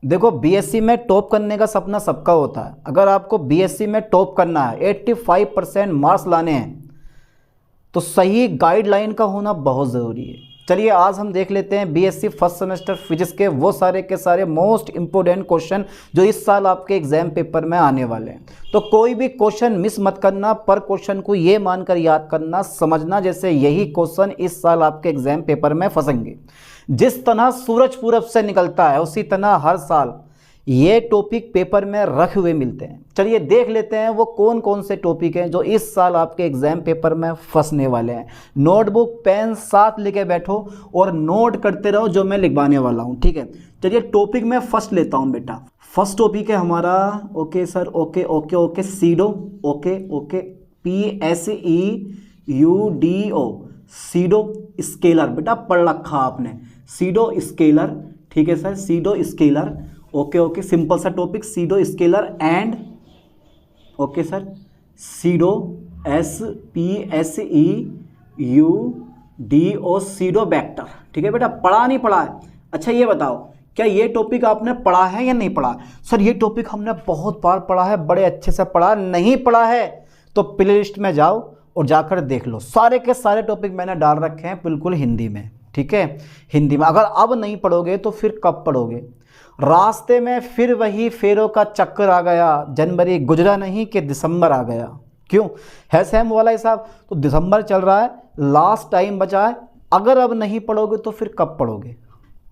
देखो बीएससी में टॉप करने का सपना सबका होता है। अगर आपको बीएससी में टॉप करना है, 85% मार्क्स लाने हैं, तो सही गाइडलाइन का होना बहुत ज़रूरी है। चलिए आज हम देख लेते हैं बीएससी फर्स्ट सेमेस्टर फिजिक्स के वो सारे के सारे मोस्ट इंपॉर्टेंट क्वेश्चन जो इस साल आपके एग्जाम पेपर में आने वाले हैं। तो कोई भी क्वेश्चन मिस मत करना, पर क्वेश्चन को ये मानकर याद करना, समझना जैसे यही क्वेश्चन इस साल आपके एग्जाम पेपर में फंसेंगे। जिस तरह सूरज पूरब से निकलता है उसी तरह हर साल ये टॉपिक पेपर में रखे हुए मिलते हैं। चलिए देख लेते हैं वो कौन कौन से टॉपिक हैं जो इस साल आपके एग्जाम पेपर में फंसने वाले हैं। नोटबुक पेन साथ लेके बैठो और नोट करते रहो जो मैं लिखवाने वाला हूं, ठीक है। चलिए टॉपिक मैं फर्स्ट लेता हूं बेटा। फर्स्ट टॉपिक है हमारा, okay sir, okay okay okay, pseudo, okay okay, PSEUDO, pseudo scalar. बेटा पढ़ रखा आपने, सीडो स्केलर, ठीक है sir, pseudo scalar, okay okay, simple सा topic, pseudo scalar and, okay sir, pseudo SPSEUDO, pseudo vector, ठीक है बेटा। पढ़ा नहीं पढ़ा है? अच्छा ये बताओ क्या ये टॉपिक आपने पढ़ा है या नहीं पढ़ा? सर ये टॉपिक हमने बहुत बार पढ़ा है, बड़े अच्छे से पढ़ा। नहीं पढ़ा है तो प्ले लिस्ट में जाओ और जाकर देख लो, सारे के सारे टॉपिक मैंने डाल रखे हैं बिल्कुल हिंदी में, ठीक है, हिंदी में। अगर अब नहीं पढ़ोगे तो फिर कब पढ़ोगे? रास्ते में फिर वही फेरों का चक्कर आ गया, जनवरी गुजरा नहीं कि दिसंबर आ गया। क्यों है सेम वाला हिसाब? तो दिसंबर चल रहा है, लास्ट टाइम बचा है। अगर अब नहीं पढ़ोगे तो फिर कब पढ़ोगे?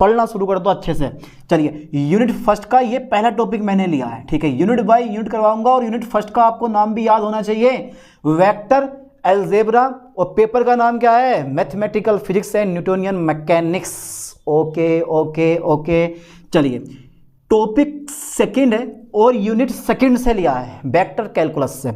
पढ़ना शुरू कर दो अच्छे से। चलिए यूनिट फर्स्ट का ये पहला टॉपिक मैंने लिया है, ठीक है। यूनिट बाय यूनिट करवाऊंगा और यूनिट फर्स्ट का आपको नाम भी याद होना चाहिए, वेक्टर अलजेब्रा, और पेपर का नाम क्या है? Mathematical physics and Newtonian mechanics. Okay okay okay. चलिए टॉपिक सेकंड है और यूनिट सेकंड से लिया है, वेक्टर कैलकुलस से।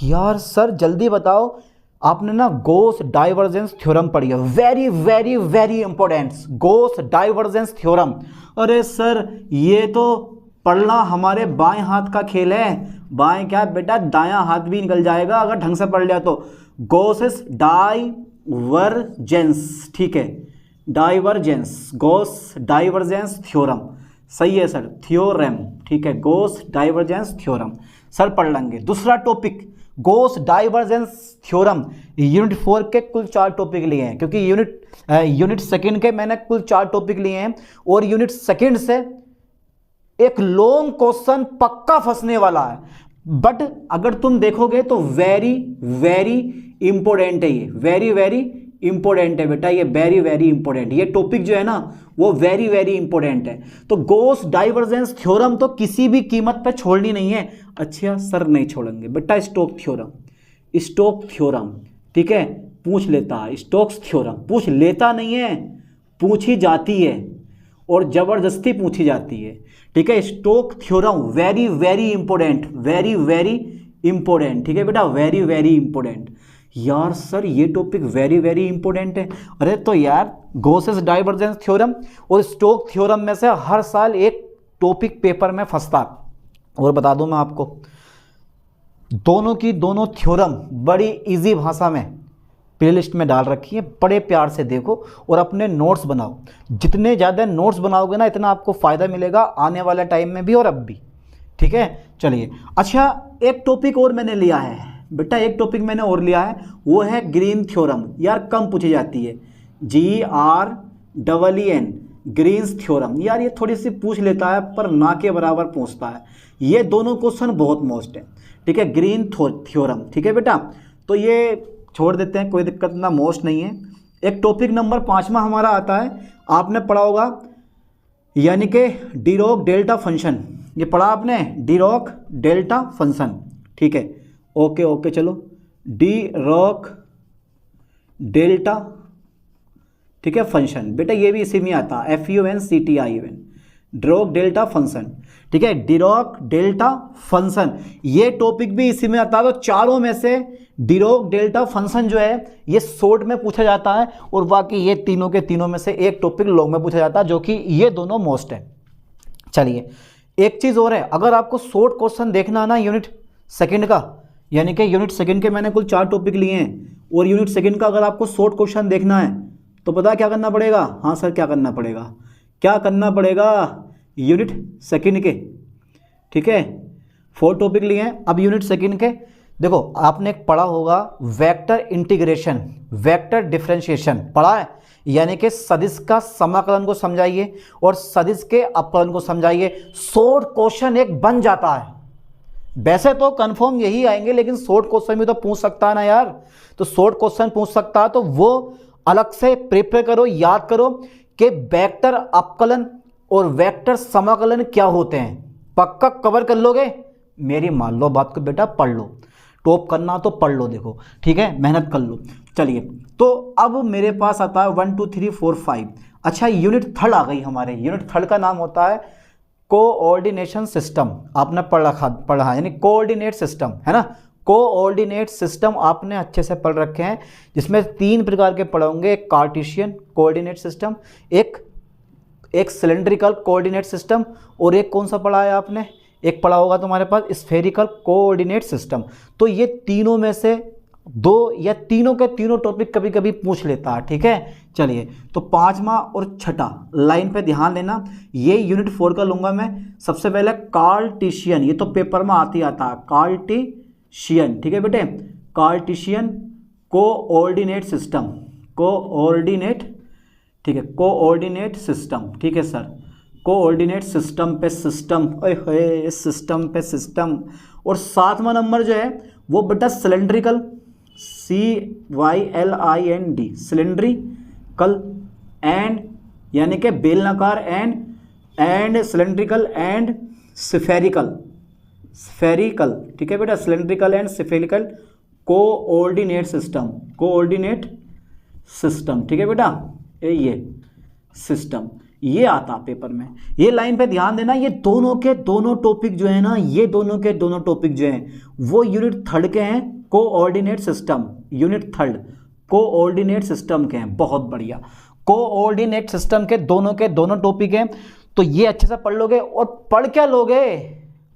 यार सर जल्दी बताओ, आपने ना गॉस डाइवर्जेंस थ्योरम पढ़ी है, very very very important, Gauss divergence theorem. अरे सर ये तो पढ़ना हमारे बाएं हाथ का खेल है। बाएं क्या बेटा, दायां हाथ भी निकल जाएगा अगर ढंग से पढ़ लिया तो। गॉस डाइवर्जेंस, ठीक है, डाइवर्जेंस, गॉस डाइवर्जेंस थ्योरम, सही है सर, थ्योरम, ठीक है, गॉस डाइवर्जेंस थ्योरम सर पढ़ लेंगे। दूसरा topic Gauss divergence theorem, unit 4 के कुल 4 टॉपिक लिए हैं, क्योंकि यूनिट सेकंड के मैंने कुल 4 टॉपिक लिए हैं और यूनिट सेकंड से एक लॉन्ग क्वेश्चन पक्का फंसने वाला है। बट अगर तुम देखोगे तो वेरी वेरी इंपॉर्टेंट है, ये वेरी वेरी इंपॉर्टेंट है बेटा, ये वेरी वेरी इंपॉर्टेंट, ये टॉपिक जो है ना वो वेरी वेरी इंपॉर्टेंट है। तो गॉस डाइवर्जेंस थ्योरम तो किसी भी कीमत पे छोड़नी नहीं है। अच्छा सर नहीं छोड़ेंगे बेटा, स्टोक थ्योरम, स्टोक थ्योरम, ठीक है, पूछ लेता है, स्टोक्स थ्योरम पूछ लेता नहीं है, पूछी जाती है और जबरदस्ती पूछी जाती है, ठीक है। Stoke theorem very very important, very very important, ठीक है बेटा, वेरी वेरी इंपॉर्टेंट। यार सर ये टॉपिक वेरी वेरी इंपॉर्टेंट है। अरे तो यार गॉसेस डाइवर्जेंस थ्योरम और स्टोक थ्योरम में से हर साल एक टॉपिक पेपर में फंसता। और बता दूं मैं आपको, दोनों की दोनों थ्योरम बड़ी इजी भाषा में प्लेलिस्ट में डाल रखी है, बड़े प्यार से देखो और अपने नोट्स बनाओ। जितने ज़्यादा नोट्स बनाओगे ना इतना आपको फ़ायदा मिलेगा आने वाले टाइम में भी और अब भी, ठीक है। चलिए अच्छा एक टॉपिक और मैंने लिया है बेटा, एक टॉपिक मैंने और लिया है, वो है ग्रीन थ्योरम। यार कम पूछी जाती है, GREEN, ग्रीन्स थ्योरम। यार ये थोड़ी सी पूछ लेता है पर ना के बराबर पूछता है। ये दोनों क्वेश्चन बहुत मोस्ट है, ठीक है, ग्रीन थ्योरम, ठीक है बेटा। तो ये छोड़ देते हैं, कोई दिक्कत ना, मोस्ट नहीं है। एक टॉपिक नंबर 5वां हमारा आता है, आपने पढ़ा होगा, यानी कि डिरॉक डेल्टा फंक्शन। ये पढ़ा आपने, डिरॉक डेल्टा फंक्शन, ठीक है, ओके ओके। चलो डिरॉक डेल्टा, ठीक है, फंक्शन बेटा, ये भी इसी में आता है, FUNCTION, डिरॉक डेल्टा फंक्शन, ठीक है, डिरॉक डेल्टा फंक्शन, ये टॉपिक भी इसी में आता है। तो चारों में से डिरॉक डेल्टा फंक्शन जो है ये शॉर्ट में पूछा जाता है और बाकी ये तीनों के तीनों में से एक टॉपिक लॉन्ग में पूछा जाता है, जो कि ये दोनों मोस्ट है। चलिए एक चीज़ और है, अगर आपको शॉर्ट क्वेश्चन देखना है ना यूनिट सेकंड का, यानी कि यूनिट सेकंड के मैंने कुल 4 टॉपिक लिए हैं और यूनिट सेकंड का अगर आपको शॉर्ट क्वेश्चन देखना है तो पता क्या करना पड़ेगा? हाँ सर क्या करना पड़ेगा, क्या करना पड़ेगा? यूनिट सेकंड के, ठीक है, 4 टॉपिक लिए हैं। अब यूनिट सेकंड के देखो, आपने एक पढ़ा होगा वेक्टर इंटीग्रेशन, वेक्टर डिफरेंशिएशन पढ़ा है, यानी कि सदिश का समाकलन को समझाइए और सदिश के अपकलन को समझाइए। शॉर्ट क्वेश्चन एक बन जाता है, वैसे तो कंफर्म यही आएंगे, लेकिन शॉर्ट क्वेश्चन भी तो पूछ सकता है ना यार, तो शॉर्ट क्वेश्चन पूछ सकता है तो वो अलग से प्रिपेयर करो, याद करो कि वेक्टर अपकलन और वेक्टर समाकलन क्या होते हैं, पक्का कवर कर लोगे। मेरी मान लो बात को बेटा, पढ़ लो, टॉप करना तो पढ़ लो, देखो ठीक है, मेहनत कर लो। चलिए, तो अब मेरे पास आता है 1 2 3 4 5। अच्छा, यूनिट थर्ड आ गई हमारे। यूनिट थर्ड का नाम होता है कोऑर्डिनेशन सिस्टम। आपने पढ़ा है, यानी कोऑर्डिनेट सिस्टम, है ना। कोऑर्डिनेट सिस्टम आपने अच्छे से पढ़ रखे हैं, जिसमें 3 प्रकार के पढ़े होंगे, एक कार्टेशियन कोऑर्डिनेट सिस्टम, एक सिलेंड्रिकल कोऑर्डिनेट सिस्टम, और एक कौन सा पढ़ा है आपने, एक पढ़ा होगा तुम्हारे पास स्फेरिकल कोऑर्डिनेट सिस्टम। तो ये तीनों में से 2 या तीनों के तीनों टॉपिक कभी कभी पूछ लेता है, ठीक है। चलिए, तो 5वां और 6ठा लाइन पे ध्यान देना। ये यूनिट 4 का लूंगा मैं। सबसे पहले कार्टेशियन, ये तो पेपर में आता है, कार्टेशियन, ठीक है बेटे, कार्टेशियन कोऑर्डिनेट सिस्टम, कोऑर्डिनेट, ठीक है, कोऑर्डिनेट सिस्टम, ठीक है सर, कोऑर्डिनेट सिस्टम पे सिस्टम, सिस्टम पे सिस्टम। और 7वां नंबर जो है वो बेटा सिलेंड्रिकल, CYLIND, सिलेंड्रिकल एंड, यानी कि बेलनाकार, and cylindrical and spherical, spherical, ठीक है बेटा, cylindrical and spherical coordinate system, coordinate system, ठीक है बेटा, ये सिस्टम, ये आता पेपर में। ये लाइन पे ध्यान देना, ये दोनों के दोनों टॉपिक जो है ना, ये दोनों के दोनों टॉपिक जो हैं वो यूनिट थर्ड के हैं, coordinate system, unit third coordinate system के हैं। बहुत बढ़िया, कोऑर्डिनेट सिस्टम के दोनों टॉपिक हैं, तो ये अच्छे से पढ़ लोगे। और पढ़ क्या लोगे,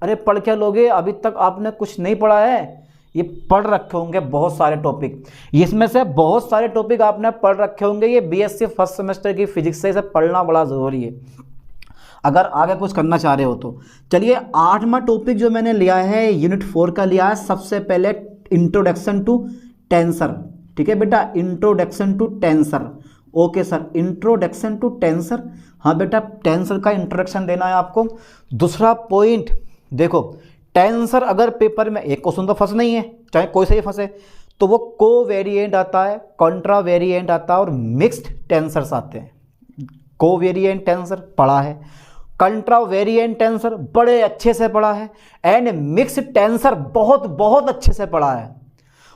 अरे पढ़ क्या लोगे, अभी तक आपने कुछ नहीं पढ़ा है, ये पढ़ रखे होंगे बहुत सारे टॉपिक, इसमें से बहुत सारे टॉपिक आपने पढ़ रखे होंगे। ये बीएससी फर्स्ट सेमेस्टर की फिजिक्स से, इसे पढ़ना बड़ा ज़रूरी है अगर आगे कुछ करना चाह रहे हो तो। चलिए, 8वां टॉपिक जो मैंने लिया है यूनिट 4 का लिया है, सबसे पहले इंट्रोडक्शन टू टेंसर, ठीक है बेटा, introduction to tensor. Okay sir, introduction to tensor, हाँ बेटा, टेंसर का इंट्रोडक्शन देना है आपको। दूसरा पॉइंट देखो, टेंसर अगर पेपर में एक क्वेश्चन तो फंस नहीं है, चाहे कोई से ही फंसे, तो वो कोवेरिएंट आता है, कॉन्ट्रावेरिएंट आता है और मिक्स्ड टेंसर्स आते हैं। कोवेरिएंट टेंसर पढ़ा है, कॉन्ट्रावेरिएंट टेंसर बड़े अच्छे से पढ़ा है, एंड मिक्स्ड टेंसर बहुत बहुत अच्छे से पढ़ा है।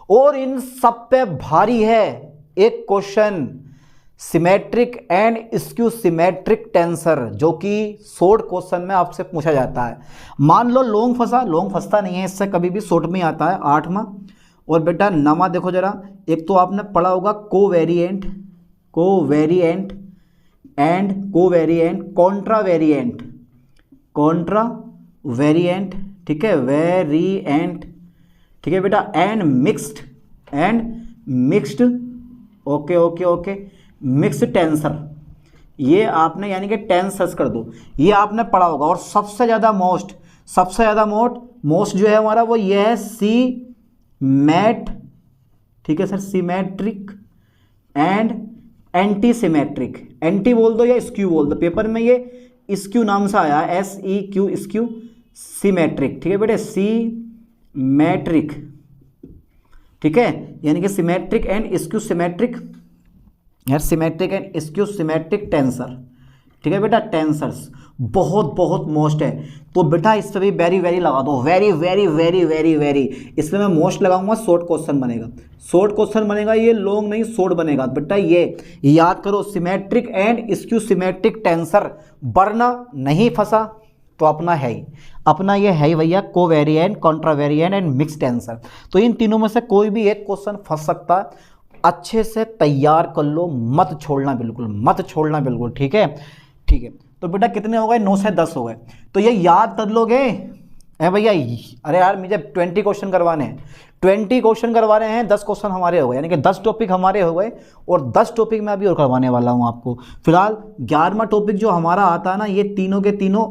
और इन सब पे भारी है एक question, symmetric and skew symmetric tensor, जो कि शॉर्ट क्वेश्चन में आपसे पूछा जाता है। मान लो लॉन्ग फंसा, लॉन्ग फंसता नहीं है, इससे कभी भी शॉर्ट में आता है। 8वां और बेटा 9वां देखो जरा, एक तो आपने पढ़ा होगा कोवेरिएंट, कोवेरिएंट एंड कोवेरिएंट, कॉन्ट्रावेरिएंट, कॉन्ट्रावेरिएंट, ठीक है, वेरिएंट, ठीक है बेटा, and mixed, okay okay okay, mixed tensor, ये आपने यानी कि टेंसर्स कर दो, ये आपने पढ़ा होगा। और सबसे ज़्यादा मोस्ट जो है हमारा वो ये है सीमेट, ठीक है sir, symmetric and anti symmetric, anti बोल दो या स्क्यू बोल दो, पेपर में ये स्क्यू नाम से आया है, SEQ, स्क्यू सिमेट्रिक, ठीक है बेटे, सीमेट्रिक, ठीक है, यानी कि सिमेट्रिक एंड स्क्यू सिमेट्रिक, यार symmetric and skew symmetric tensor, ठीक है बेटा, टेंसर्स बहुत बहुत मोस्ट है। तो बेटा इस पर भी वेरी वेरी लगा दो, very very very very very, इसमें मैं मोस्ट लगाऊंगा, शॉर्ट क्वेश्चन बनेगा, शॉर्ट क्वेश्चन बनेगा, ये लॉन्ग नहीं शॉर्ट बनेगा बेटा, ये याद करो, symmetric and skew symmetric tensor, वरना नहीं फंसा तो अपना है ही, अपना ये है ही भैया, कोवेरिएंट, कॉन्ट्रावेरिएंट एंड मिक्स टेंसर। तो इन तीनों में से कोई भी एक क्वेश्चन फंस सकता है, अच्छे से तैयार कर लो, मत छोड़ना बिल्कुल, मत छोड़ना बिल्कुल, ठीक है, ठीक है। तो बेटा कितने हो गए, 9 से 10 हो गए, तो ये याद कर लोगे भैया अरे यार मुझे 20 क्वेश्चन करवाने हैं, 20 क्वेश्चन करवाने हैं, 10 क्वेश्चन हमारे हो गए, यानी कि 10 टॉपिक हमारे हो गए, और 10 टॉपिक मैं अभी और करवाने वाला हूँ आपको। फिलहाल 11वां टॉपिक जो हमारा आता है ना, ये तीनों के तीनों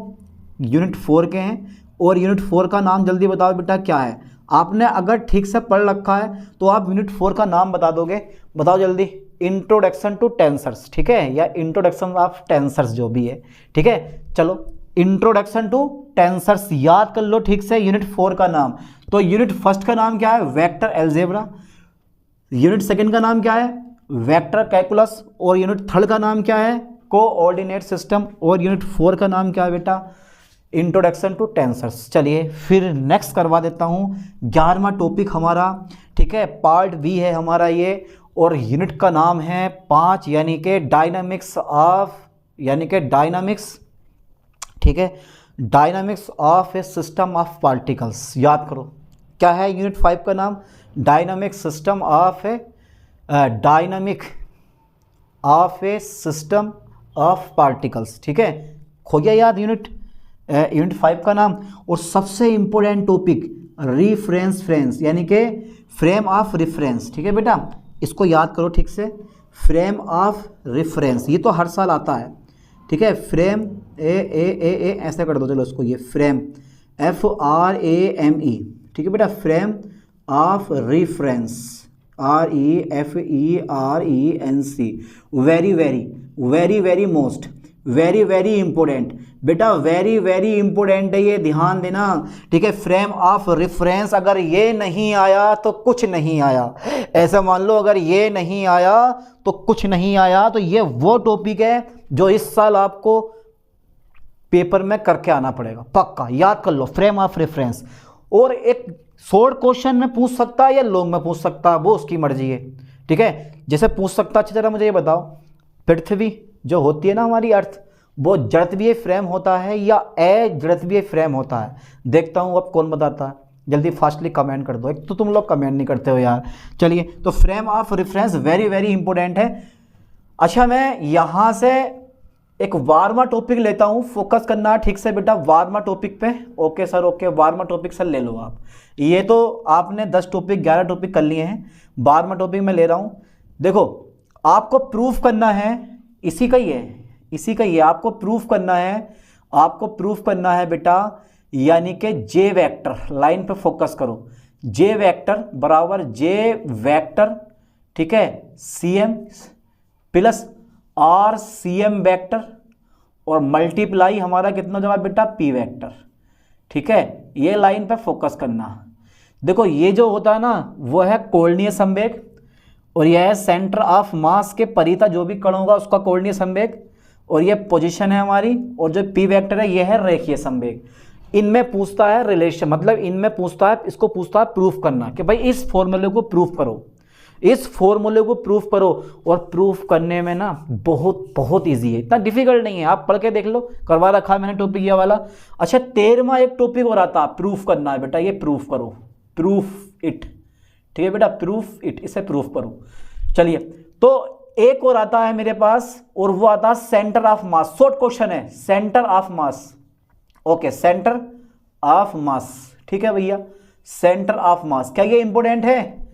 यूनिट 4 के हैं। और यूनिट 4 का नाम जल्दी बताओ बेटा क्या है। आपने अगर ठीक से पढ़ रखा है तो आप यूनिट 4 का नाम बता दोगे, बताओ जल्दी। इंट्रोडक्शन टू टेंसर्स, ठीक है, या इंट्रोडक्शन ऑफ टेंसर्स जो भी है, ठीक है। चलो इंट्रोडक्शन टू टेंसर्स याद कर लो ठीक से, यूनिट 4 का नाम। तो यूनिट फर्स्ट का नाम क्या है, वेक्टर अलजेब्रा। यूनिट सेकंड का नाम क्या है, वेक्टर कैलकुलस। और यूनिट थर्ड का नाम क्या है, कोऑर्डिनेट सिस्टम। और यूनिट 4 का नाम क्या है बेटा, इंट्रोडक्शन टू टेंसर्स। चलिए फिर नेक्स्ट करवा देता हूँ 11वां टॉपिक हमारा, ठीक है, पार्ट बी है हमारा ये। और यूनिट का नाम है 5, यानी कि डायनामिक्स ऑफ, यानी कि डायनामिक्स, ठीक है, dynamics of A system of particles. याद करो क्या है यूनिट 5 का नाम, dynamic system of A, dynamic of A system of particles, ठीक है। हो गया याद यूनिट 5 का नाम। और सबसे इंपॉर्टेंट टॉपिक रिफरेंस फ्रेम्स, यानी कि फ्रेम ऑफ रेफरेंस, ठीक है बेटा, इसको याद करो ठीक से। फ्रेम ऑफ रेफरेंस ये तो हर साल आता है, ठीक है। फ्रेम ए ऐसे कर दो, चलो इसको ये फ्रेम FRAME, ठीक है बेटा। Frame of reference REFERENC। Very very very very most, very very important बेटा, वेरी वेरी इंपॉर्टेंट है ये, ध्यान देना, ठीक है। फ्रेम ऑफ रेफरेंस, अगर ये नहीं आया तो कुछ नहीं आया, ऐसा मान लो, अगर ये नहीं आया तो कुछ नहीं आया। तो ये वो टॉपिक है जो इस साल आपको पेपर में करके आना पड़ेगा, पक्का याद कर लो, फ्रेम ऑफ रेफरेंस। और एक शॉर्ट क्वेश्चन में पूछ सकता है या लॉन्ग में पूछ सकता है, वो उसकी मर्जी है, ठीक है। जैसे पूछ सकता, अच्छी तरह मुझे ये बताओ, पृथ्वी जो होती है ना हमारी अर्थ, वो जड़त्वीय फ्रेम होता है या अजड़त्वीय फ्रेम होता है? देखता हूँ अब कौन बताता है, जल्दी फास्टली कमेंट कर दो, एक तो तुम लोग कमेंट नहीं करते हो यार। चलिए, तो frame of reference very very important है। अच्छा, मैं यहाँ से एक वार्मा टॉपिक लेता हूँ, फोकस करना है ठीक से बेटा वार्मा टॉपिक पे। ओके सर, ओके, वार्मा टॉपिक सर ले लो आप। ये तो आपने 10 टॉपिक 11 टॉपिक कर लिए हैं, वार्मा टॉपिक मैं ले रहा हूँ। देखो, आपको प्रूफ करना है, इसी का ही है, इसी का ही है, आपको प्रूफ करना है, आपको प्रूफ करना है बेटा, यानी कि जे वेक्टर, लाइन पे फोकस करो, जे वेक्टर बराबर जे वेक्टर, ठीक है, CM प्लस RCM वेक्टर और मल्टीप्लाई हमारा कितना जवाब बेटा, P वेक्टर, ठीक है। ये लाइन पे फोकस करना। देखो, ये जो होता है ना, वो है कोणीय संवेग, और यह है सेंटर ऑफ मास के परिता जो भी कण होगा उसका कोणीय संवेग, और ये पोजीशन है हमारी, और जो P वेक्टर है ये है रेखीय संवेग। इनमें पूछता है रिलेशन, मतलब इनमें पूछता है, इसको पूछता है प्रूफ करना, कि भाई इस फॉर्मूले को प्रूफ करो, इस फॉर्मूले को प्रूफ करो। और प्रूफ करने में ना बहुत बहुत इजी है, इतना डिफिकल्ट नहीं है, आप पढ़ के देख लो, करवा रखा है मैंने टॉपिक ये वाला। अच्छा, 13वां एक टॉपिक और आता है, प्रूफ करना है बेटा, ये प्रूफ करो, प्रूफ इट, ठीक है बेटा, प्रूफ इट, इसे प्रूफ करो। चलिए, तो एक और आता है मेरे पास, और वो आता है centre of mass. Short question है, centre of mass, okay, centre of mass, ठीक है भैया, सेंटर ऑफ मास। क्या ये इंपॉर्टेंट है,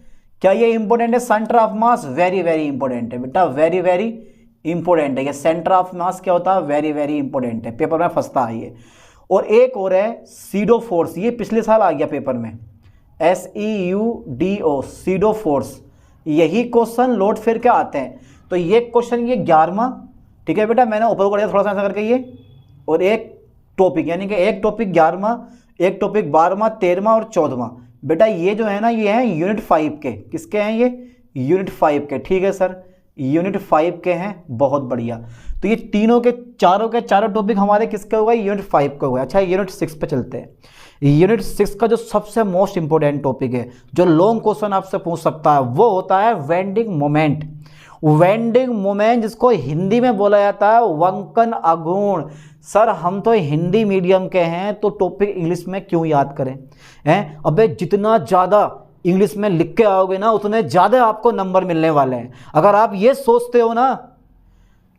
क्या ये इंपॉर्टेंट है? Centre of mass vary very important है बेटा, वेरी वेरी इंपॉर्टेंट है ये सेंटर ऑफ मास। क्या होता है? वेरी वेरी इंपॉर्टेंट है, पेपर में फंसता है ये। और एक और है सीडो फोर्स, ये पिछले साल आ गया पेपर में, SEUDO, सीडो फोर्स। यही क्वेश्चन लोड फिर के आते हैं। तो ये क्वेश्चन, ये 11वां, ठीक है बेटा, मैंने ऊपर कर दिया थोड़ा सा ऐसा करके ये, और एक टॉपिक, यानी कि एक टॉपिक 11वां, एक टॉपिक 12वां, 13वां और 14वां। बेटा ये जो है ना, ये हैं यूनिट 5 के, किसके हैं ये? यूनिट 5 के, ठीक है सर, यूनिट 5 के हैं, बहुत बढ़िया। तो ये तीनों के चारों टॉपिक हमारे किसके हो गए? यूनिट 5 के हो गए। अच्छा, यूनिट 6 पे चलते हैं। यूनिट 6 का जो सबसे मोस्ट इंपॉर्टेंट टॉपिक है, जो लॉन्ग क्वेश्चन आपसे पूछ सकता है, वो होता है वेंडिंग मोमेंट। वेंडिंग मोमेंट, जिसको हिंदी में बोला जाता है वंकन आघूर्ण। सर, हम तो हिंदी मीडियम के हैं, तो टॉपिक इंग्लिश में क्यों याद करें हैं? अबे जितना ज़्यादा इंग्लिश में लिख के आओगे ना, उतने ज़्यादा आपको नंबर मिलने वाले हैं। अगर आप ये सोचते हो ना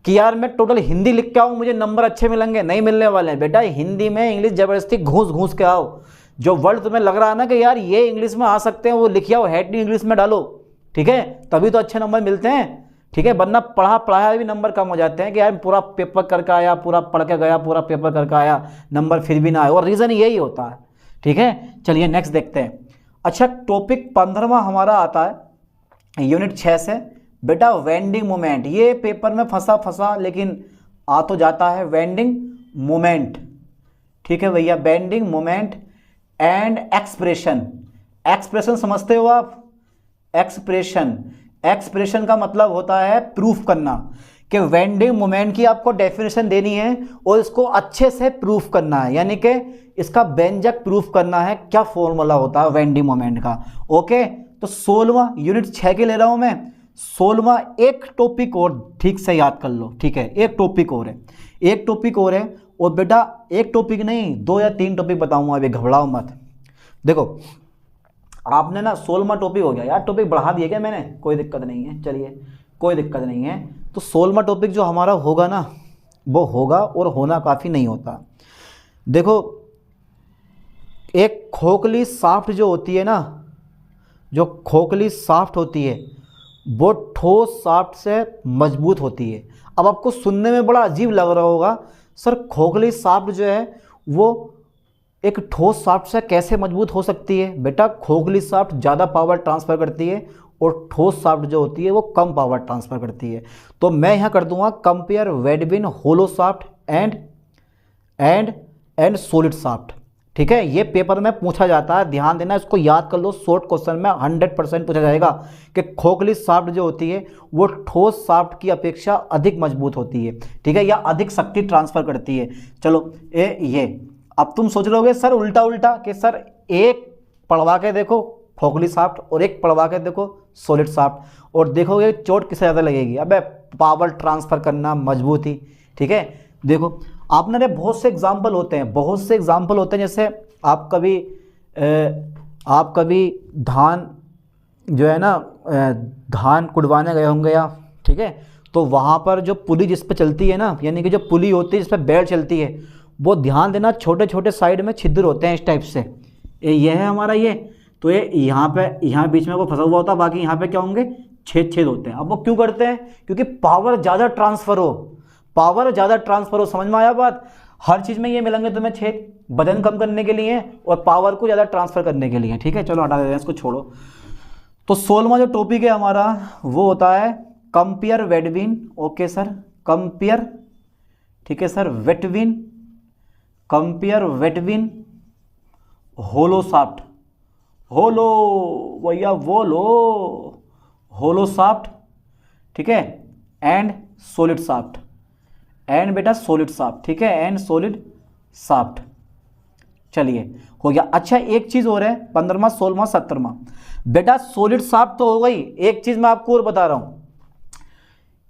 कि यार मैं टोटल हिंदी लिख के आऊँ, मुझे नंबर अच्छे मिलेंगे, नहीं मिलने वाले हैं बेटा। हिंदी में इंग्लिश ज़बरदस्ती घूस घूस के आओ, जो वर्ड तुम्हें लग रहा है ना कि यार ये इंग्लिश में आ सकते हैं, वो लिखिए वो हेड इंग्लिश में डालो, ठीक है, तभी तो अच्छे नंबर मिलते हैं, ठीक है, वरना पढ़ाया भी नंबर कम हो जाते हैं कि यार पूरा पेपर करके आया, पूरा पढ़ के गया, पूरा पेपर करके आया, नंबर फिर भी ना आए, और रीज़न यही होता है, ठीक है। चलिए नेक्स्ट देखते हैं। अच्छा, टॉपिक 15वां हमारा आता है यूनिट 6 से, बेटा वेंडिंग मोमेंट। ये पेपर में फंसा लेकिन आ तो जाता है, वेंडिंग मोमेंट, ठीक है भैया, bending moment and expression. Expression समझते हो आप? एक्सप्रेशन का मतलब होता है प्रूफ करना, कि वेंडिंग मोमेंट की आपको डेफिनेशन देनी है और इसको अच्छे से प्रूफ करना है, यानी कि इसका व्यंजक प्रूफ करना है, क्या फॉर्मूला होता है वेंडिंग मोमेंट का। ओके, तो 16वां यूनिट 6 के ले रहा हूं मैं। 16वां एक टॉपिक और ठीक से याद कर लो, ठीक है, एक टॉपिक और है, एक टॉपिक और है, और बेटा एक टॉपिक नहीं 2 या 3 टॉपिक बताऊंगा, अभी घबराओ मत। देखो आपने ना 16वां टॉपिक हो गया यार, टॉपिक बढ़ा दिया क्या मैंने, कोई दिक्कत नहीं है, चलिए कोई दिक्कत नहीं है। तो 16वां टॉपिक जो हमारा होगा ना, वो होगा, और होना काफ़ी नहीं होता। देखो एक खोखली साफ्ट जो होती है ना, जो खोखली साफ्ट होती है वो ठोस साफ्ट से मजबूत होती है। अब आपको सुनने में बड़ा अजीब लग रहा होगा, सर खोखली साफ्ट जो है वो एक ठोस साफ्ट से कैसे मजबूत हो सकती है? बेटा खोखली साफ्ट ज़्यादा पावर ट्रांसफ़र करती है और ठोस साफ्ट जो होती है वो कम पावर ट्रांसफ़र करती है। तो मैं यहाँ कर दूंगा compare between hollow shaft and solid shaft, ठीक है। ये पेपर में पूछा जाता है, ध्यान देना, इसको याद कर लो, शॉर्ट क्वेश्चन में 100% पूछा जाएगा कि खोखली साफ्ट जो होती है वो ठोस साफ्ट की अपेक्षा अधिक मजबूत होती है, ठीक है, या अधिक शक्ति ट्रांसफ़र करती है। चलो ये अब तुम सोच रहोगे सर उल्टा कि सर एक पढ़वा के देखो खोखली साफ्ट और एक पढ़वा के देखो सॉलिड साफ्ट, और देखोगे चोट किसे ज़्यादा लगेगी। अबे पावर ट्रांसफ़र करना, मजबूती, ठीक है। देखो आपने बहुत से एग्जाम्पल होते हैं, जैसे आप कभी धान जो है ना, धान कुड़वाने गए होंगे या, ठीक है, तो वहाँ पर जो पुली जिस पे चलती है ना, यानी कि जो पुली होती है जिस पे बैल चलती है, वो ध्यान देना छोटे छोटे साइड में छिद्र होते हैं इस टाइप से। ये है हमारा ये, तो ये यहाँ बीच में वो फंसा हुआ होता है, बाकी यहाँ पे क्या होंगे, छेद होते हैं। अब वो क्यों करते हैं? क्योंकि पावर ज़्यादा ट्रांसफ़र हो, समझ में आया बात? हर चीज़ में ये मिलेंगे तुम्हें छेद, वजन कम करने के लिए और पावर को ज़्यादा ट्रांसफ़र करने के लिए, ठीक है। चलो हटा देते हैं इसको, छोड़ो। तो 16वां जो टॉपिक है हमारा वो होता है कंपेयर वेडविन। ओके सर, कंपेयर, ठीक है सर, कंपेयर वेटविन होलो साफ्ट, होलो भैया होलो साफ्ट, ठीक है, एंड सॉलिड साफ्ट, एंड बेटा सॉलिड साफ्ट, ठीक है, एंड सॉलिड साफ्ट। चलिए हो गया। अच्छा एक चीज़ और है, 15वां 16वां 17वां, बेटा सॉलिड साफ्ट तो हो गई। एक चीज़ मैं आपको और बता रहा हूँ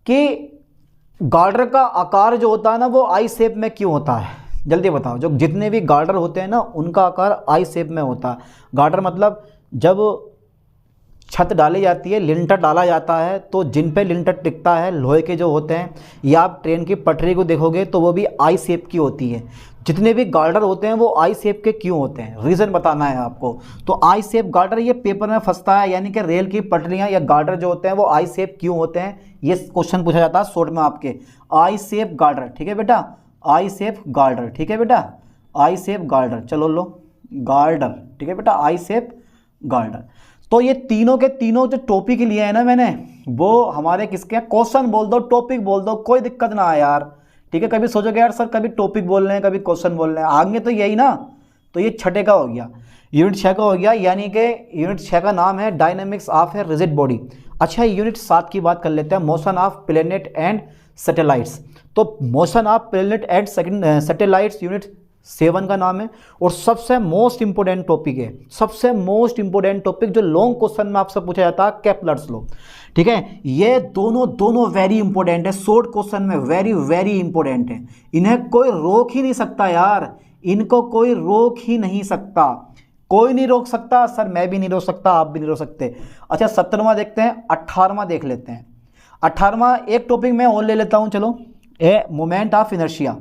कि गार्डर का आकार जो होता है ना वो आई शेप में क्यों होता है, जल्दी बताओ। जो जितने भी गार्डर होते हैं ना उनका आकार आई शेप में होता है। गार्डर मतलब जब छत डाली जाती है, लिंटर डाला जाता है, तो जिन पे लिंटर टिकता है लोहे के जो होते हैं, या आप ट्रेन की पटरी को देखोगे तो वो भी आई शेप की होती है। जितने भी गार्डर होते हैं वो आई शेप के क्यों होते हैं, रीज़न बताना है आपको। तो आई शेप गार्डर ये पेपर में फंसता है, यानी कि रेल की पटरियाँ या गार्डर जो होते हैं वो आई शेप क्यों होते हैं, ये क्वेश्चन पूछा जाता है शॉर्ट में आपके। आई शेप गार्डर, ठीक है बेटा, आई शेप गार्डर, ठीक है बेटा, आई शेप गार्डर, चलो लो गार्डर, ठीक है बेटा, आई शेप गार्डर। तो ये तीनों के तीनों जो टॉपिक लिए है ना मैंने, वो हमारे किसके, क्वेश्चन बोल दो टॉपिक बोल दो, कोई दिक्कत ना है यार, ठीक है। कभी सोचोगे यार सर कभी टॉपिक बोल रहे हैं कभी क्वेश्चन बोल रहे हैं, आगे तो यही ना। तो ये 6 का हो गया, यूनिट 6 का हो गया, यानी कि यूनिट 6 का नाम है dynamics of a rigid body. अच्छा यूनिट 7 की बात कर लेते हैं, motion of planet and satellites. तो motion of planet and satellites unit 7 का नाम है, और सबसे मोस्ट इंपोर्टेंट टॉपिक है, सबसे मोस्ट इंपोर्टेंट टॉपिक जो लॉन्ग क्वेश्चन में आपसे पूछा जाता है, केपलर्स लॉ, ठीक है। ये दोनों वेरी इंपॉर्टेंट है, शॉर्ट क्वेश्चन में वेरी वेरी इंपॉर्टेंट है। इन्हें कोई रोक ही नहीं सकता यार, इनको कोई रोक ही नहीं सकता, कोई नहीं रोक सकता सर, मैं भी नहीं रोक सकता, आप भी नहीं रोक सकते। अच्छा 17वां देखते हैं, 18वां देख लेते हैं। 18वां एक टॉपिक मैं और ले लेता हूँ, चलो, ए मोमेंट ऑफ इनर्शिया।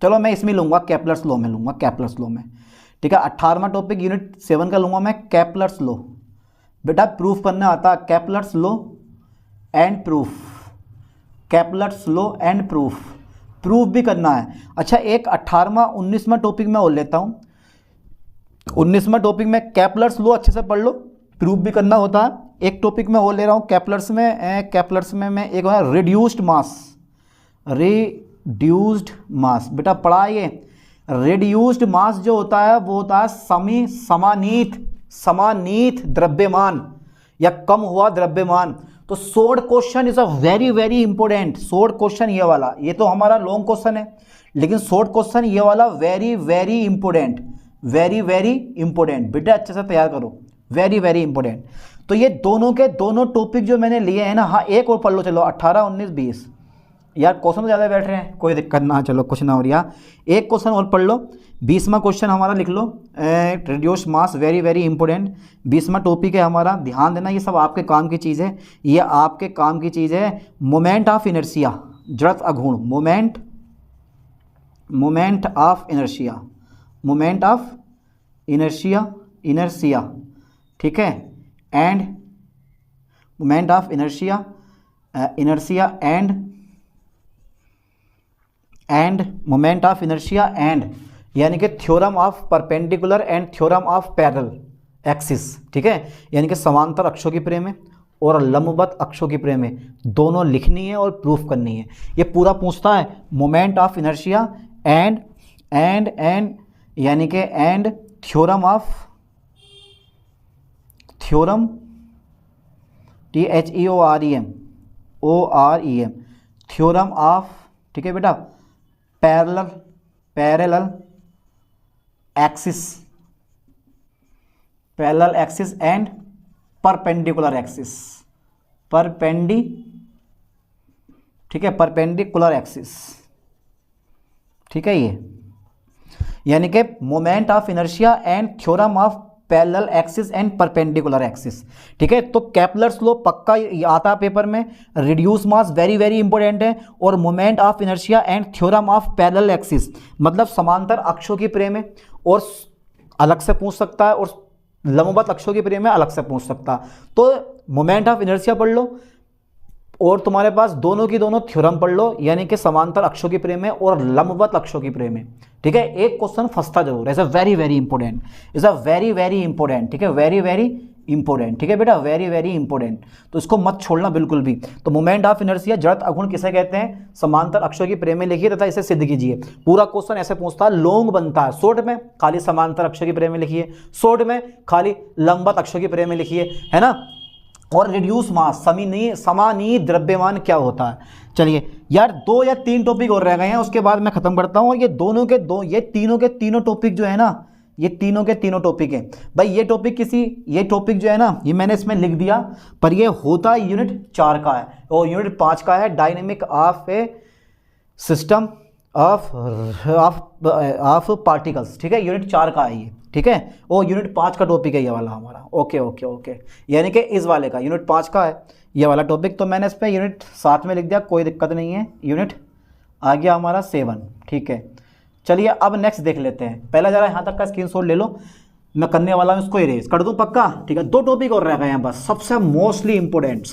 चलो मैं इसमें लूँगा, केपलर्स लॉ में लूँगा, केपलर्स लॉ में, ठीक है। 18वां टॉपिक यूनिट 7 का लूँगा मैं, केपलर्स लॉ। बेटा प्रूफ करना आता, Kepler's law and proof, Kepler's law and proof भी करना है। अच्छा एक 19वां टॉपिक मैं और लेता हूँ। 19वां टॉपिक में केपलर्स लॉ अच्छे से पढ़ लो, प्रूफ भी करना होता है। एक टॉपिक मैं और ले रहा हूँ केपलर्स में मैं एक रिड्यूस्ड मास। बेटा पढ़ा ये, रिड्यूस्ड मास जो होता है वो होता है समानीत द्रव्यमान या कम हुआ द्रव्यमान। तो short question is a very very important. Short question ये वाला, ये तो हमारा लॉन्ग क्वेश्चन है, लेकिन शॉर्ट क्वेश्चन ये वाला very very important, very very important. बेटा अच्छे से तैयार करो, वेरी वेरी इंपॉर्टेंट। तो ये दोनों के दोनों टॉपिक जो मैंने लिए हैं ना, हाँ एक और पढ़ लो चलो, 18, 19, 20। यार क्वेश्चन तो ज़्यादा बैठ रहे हैं, कोई दिक्कत ना, चलो कुछ ना हो रहा। एक क्वेश्चन और पढ़ लो, 20वां क्वेश्चन हमारा लिख लो, रिड्यूस्ड मास, वेरी वेरी इंपॉर्टेंट। 20वां टॉपिक है हमारा, ध्यान देना, ये सब आपके काम की चीज़ है, ये आपके काम की चीज़ है। मोमेंट ऑफ इनर्शिया, जड़त्व अघूर्ण, मोमेंट ऑफ इनर्शिया, ठीक है, end moment of inertia end moment of inertia and, यानी कि theorem of perpendicular and theorem of parallel axis, ठीक है, यानी कि समांतर अक्षों की प्रेय में और लंबवत अक्षों की प्रेय में दोनों लिखनी है और प्रूफ करनी है। ये पूरा पूछता है मोमेंट ऑफ इनर्शिया एंड यानी कि and theorem THEOREM theorem of, ठीक है बेटा, parallel axis and perpendicular axis, ठीक है, परपेंडिकुलर एक्सिस, ठीक है। ये यानी कि moment of inertia and theorem of parallel axis and perpendicular axis, ठीक है। तो केपलर्स लॉ पक्का आता है पेपर में, reduce mass vary very important है, और moment of inertia and theorem of parallel axis मतलब समांतर अक्षों की प्रेय में और अलग से पूछ सकता है, और लंबवत अक्षों की प्रेय में अलग से पूछ सकता है। तो मोमेंट ऑफ इनर्शिया पढ़ लो, और तुम्हारे पास दोनों की दोनों थ्योरम पढ़ लो, यानी कि समांतर अक्षों की प्रेय में और लंबवत अक्षों की प्रेय में, ठीक है। एक क्वेश्चन फंसता जरूर, is a very very important, ठीक है, वेरी वेरी इंपॉर्टेंट, ठीक है बेटा, वेरी वेरी इंपॉर्टेंट। तो इसको मत छोड़ना बिल्कुल भी। तो मोमेंट ऑफ इनर्शिया, जड़त्व अघूर्ण किसे कहते हैं, समांतर अक्षों की प्रेय में लिखिए तथा इसे सिद्ध कीजिए। पूरा क्वेश्चन ऐसे पूछता है, लॉन्ग बनता है, शॉर्ट में खाली समांतर अक्षों की प्रेय में लिखिए, शॉर्ट में खाली लंबवत अक्षों की प्रेय में लिखिए, है ना। और रिड्यूस मास, समानीत द्रव्यमान क्या होता है। चलिए यार 2 या 3 टॉपिक और रह गए हैं, उसके बाद मैं खत्म करता हूँ। ये तीनों के तीनों टॉपिक जो है ना, ये तीनों के तीनों टॉपिक है भाई। ये टॉपिक जो है ना, ये मैंने इसमें लिख दिया, पर ये होता यूनिट 4 का है और यूनिट 5 का है, dynamic of A system of particles, ठीक है, यूनिट 4 का है ये, ठीक है। और यूनिट 5 का टॉपिक है ये वाला हमारा, ओके, यानी कि इस वाले का यूनिट 5 का है ये वाला टॉपिक। तो मैंने इस पर यूनिट 7 में लिख दिया, कोई दिक्कत नहीं है, यूनिट आ गया हमारा 7, ठीक है। चलिए अब नेक्स्ट देख लेते हैं। पहला जरा यहाँ तक का स्क्रीनशॉट ले लो, मैं करने वाला हूँ इसको इरेज कर दूँ पक्का, ठीक है। 2 टॉपिक और रह गए हैं बस, सबसे मोस्टली इंपॉर्टेंट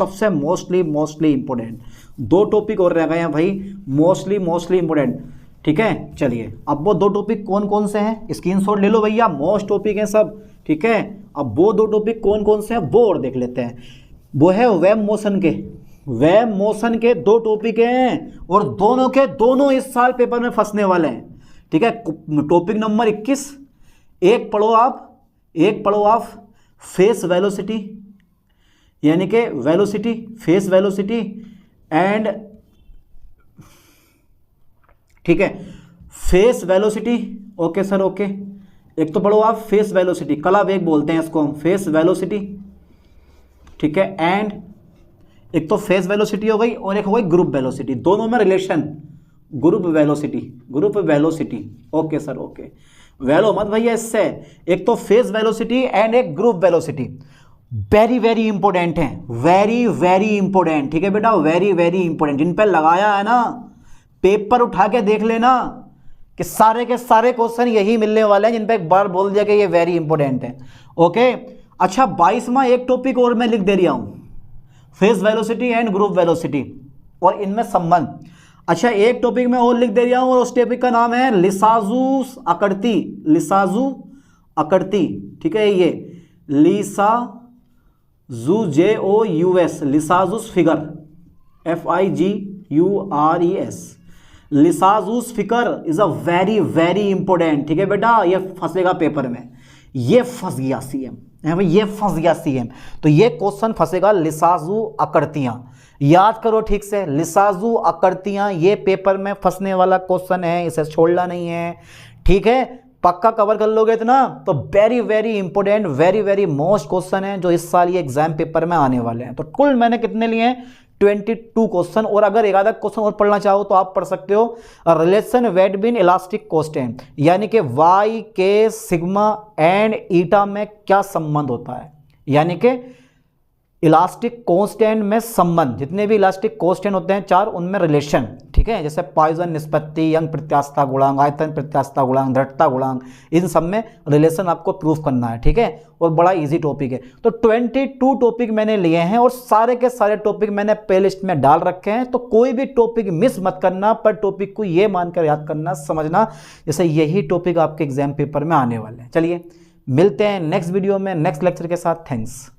2 टॉपिक और रह गए हैं भाई, मोस्टली इंपॉर्टेंट, ठीक है। चलिए अब वो 2 टॉपिक कौन कौन से हैं, स्क्रीनशॉट ले लो भैया, मोस्ट टॉपिक हैं सब, ठीक है। अब वो 2 टॉपिक कौन कौन से हैं वो और देख लेते हैं। वो है वेव मोशन के 2 टॉपिक हैं, और दोनों के दोनों इस साल पेपर में फंसने वाले हैं, ठीक है। टॉपिक नंबर 21, एक पढ़ो आप फेस वेलोसिटी, यानी कि फेस वेलोसिटी एंड, ठीक है, face velocity, okay sir, okay. एक तो पढ़ो आप फेस वेलोसिटी, कला वेग बोलते हैं इसको हम, फेस वेलोसिटी, ठीक है। एंड एक तो फेस वेलोसिटी हो गई और एक हो गई ग्रुप वेलोसिटी, दोनों में relation, group velocity, okay sir, okay. वेलो मत भैया इससे, एक तो फेस वेलोसिटी एंड एक group velocity, very very important है, वेरी वेरी इंपॉर्टेंट, ठीक है बेटा, वेरी वेरी इंपॉर्टेंट। जिन पे लगाया है ना, पेपर उठा के देख लेना, कि सारे के सारे क्वेश्चन यही मिलने वाले हैं जिन पे एक बार बोल दिया कि ये वेरी इंपॉर्टेंट है। ओके, अच्छा 22वां एक टॉपिक और मैं लिख दे रहा हूं, phase velocity and group velocity और इनमें संबंध। अच्छा एक टॉपिक मैं और लिख दे रहा हूं और उस टॉपिक का नाम है लिसाजू आकृति, लिसाजू आकृति, ठीक है, ये Lissajous JOUS, Lissajous figure, FIGURES, Lissajous figure is a very very important, ठीक है बेटा, ये फंसेगा पेपर में, ये फंस गया CM, भाई ये फंस गया CM, तो ये क्वेश्चन फंसेगा लिसाजू आकृतियां, याद करो ठीक से, लिसाजू आकृतियां ये पेपर में फंसने वाला क्वेश्चन है, इसे छोड़ना नहीं है, ठीक है, पक्का कवर कर लोगे इतना तो very very important, very very most question है जो इस साल ये एग्जाम पेपर में आने वाले हैं। तो कुल मैंने कितने लिए हैं 22 क्वेश्चन, और अगर एक आधा क्वेश्चन और पढ़ना चाहो तो आप पढ़ सकते हो रिलेशन वेट बिन इलास्टिक कांस्टेंट, यानी कि y के सिग्मा एंड ईटा में क्या संबंध होता है, यानी कि इलास्टिक कांस्टेंट में संबंध, जितने भी इलास्टिक कांस्टेंट होते हैं 4 उनमें रिलेशन, ठीक है, जैसे पॉइसन निष्पत्ति, यंग प्रत्यास्थता गुणांक, आयतन प्रत्यास्थता गुणांक, दृढ़ता गुणांक, इन सब में रिलेशन आपको प्रूफ करना है, ठीक है, और बड़ा इजी टॉपिक है। तो 22 टॉपिक मैंने लिए हैं और सारे के सारे टॉपिक मैंने प्ले लिस्ट में डाल रखे हैं, तो कोई भी टॉपिक मिस मत करना, पर टॉपिक को ये मानकर याद करना, समझना जैसे यही टॉपिक आपके एग्जाम पेपर में आने वाले हैं। चलिए मिलते हैं नेक्स्ट वीडियो में नेक्स्ट लेक्चर के साथ, थैंक्स।